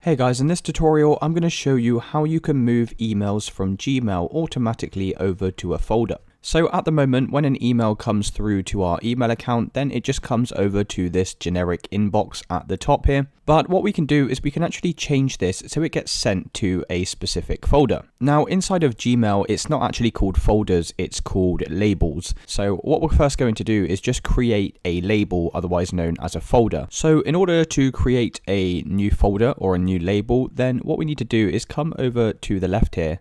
Hey guys, in this tutorial I'm going to show you how you can move emails from Gmail automatically over to a folder. So at the moment, when an email comes through to our email account, then it just comes over to this generic inbox at the top here. But what we can do is we can actually change this so it gets sent to a specific folder. Now inside of Gmail, it's not actually called folders, it's called labels. So what we're first going to do is just create a label, otherwise known as a folder. So in order to create a new folder or a new label, then what we need to do is come over to the left here,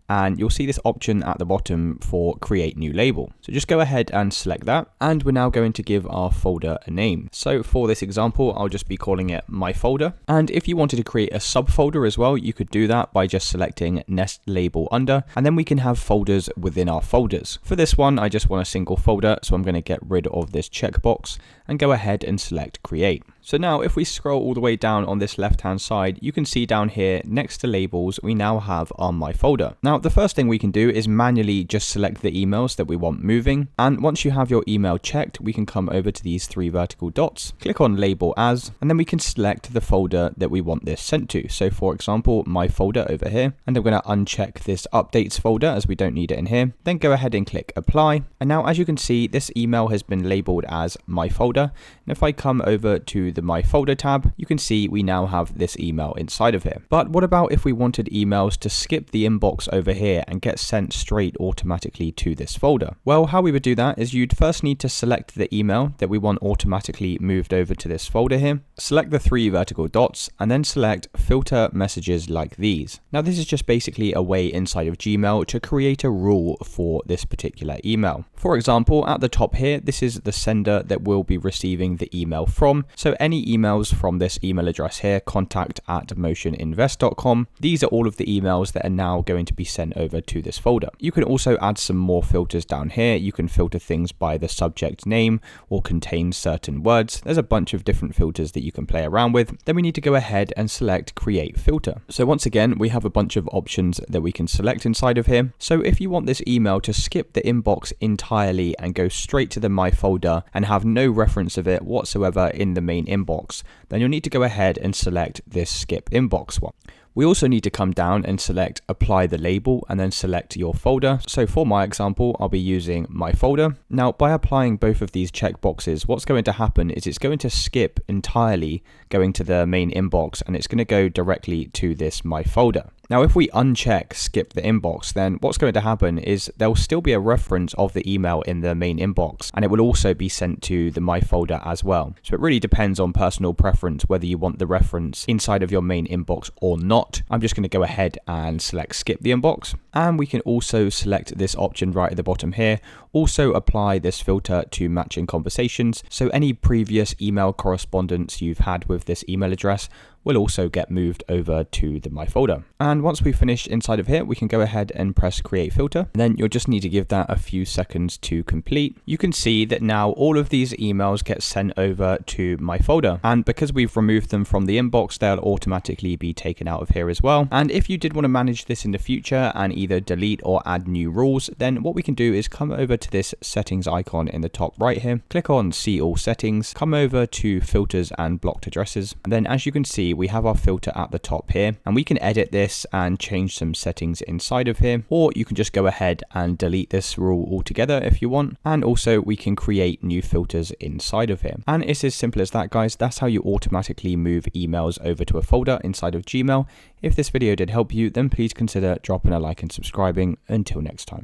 and you'll see this option at the bottom for create new label. So just go ahead and select that, and we're now going to give our folder a name. So for this example, I'll just be calling it my folder. And if you wanted to create a subfolder as well, you could do that by just selecting nest label under, and then we can have folders within our folders. For this one, I just want a single folder, so I'm going to get rid of this checkbox and go ahead and select create. So now if we scroll all the way down on this left hand side, you can see down here next to labels, we now have our my folder. Now the first thing we can do is manually just select the emails that we want moving. And once you have your email checked, we can come over to these three vertical dots, click on label as, and then we can select the folder that we want this sent to. So for example, my folder over here, and I'm going to uncheck this updates folder as we don't need it in here. Then go ahead and click apply. And now as you can see, this email has been labeled as my folder. And if I come over to the My Folder tab, you can see we now have this email inside of here. But what about if we wanted emails to skip the inbox over here and get sent straight automatically to this folder? Well, how we would do that is you'd first need to select the email that we want automatically moved over to this folder here, select the three vertical dots, and then select filter messages like these. Now this is just basically a way inside of Gmail to create a rule for this particular email. For example, at the top here, this is the sender that will be receiving the email from. So any emails from this email address here, contact@motioninvest.com, these are all of the emails that are now going to be sent over to this folder. You can also add some more filters down here. You can filter things by the subject name or contain certain words. There's a bunch of different filters that you can play around with. Then we need to go ahead and select create filter. So once again, we have a bunch of options that we can select inside of here. So if you want this email to skip the inbox entirely and go straight to the my folder and have no reference of it whatsoever in the main inbox, then you'll need to go ahead and select this skip inbox one. We also need to come down and select apply the label and then select your folder. So for my example, I'll be using my folder. Now by applying both of these checkboxes, what's going to happen is it's going to skip entirely going to the main inbox, and it's going to go directly to this my folder. Now, if we uncheck skip the inbox, then what's going to happen is there'll still be a reference of the email in the main inbox, and it will also be sent to the my folder as well. So it really depends on personal preference whether you want the reference inside of your main inbox or not. I'm just going to go ahead and select skip the inbox. And we can also select this option right at the bottom here. Also apply this filter to matching conversations. So any previous email correspondence you've had with this email address will also get moved over to the my folder. And once we finish inside of here, we can go ahead and press create filter. And then you'll just need to give that a few seconds to complete. You can see that now all of these emails get sent over to my folder. And because we've removed them from the inbox, they'll automatically be taken out of here as well. And if you did want to manage this in the future and either delete or add new rules, then what we can do is come over to this settings icon in the top right here, click on see all settings, come over to filters and blocked addresses. And then as you can see, we have our filter at the top here, and we can edit this and change some settings inside of here, or you can just go ahead and delete this rule altogether if you want. And also we can create new filters inside of here. And it's as simple as that, guys. That's how you automatically move emails over to a folder inside of Gmail. If this video did help you, then please consider dropping a like and subscribing. Until next time.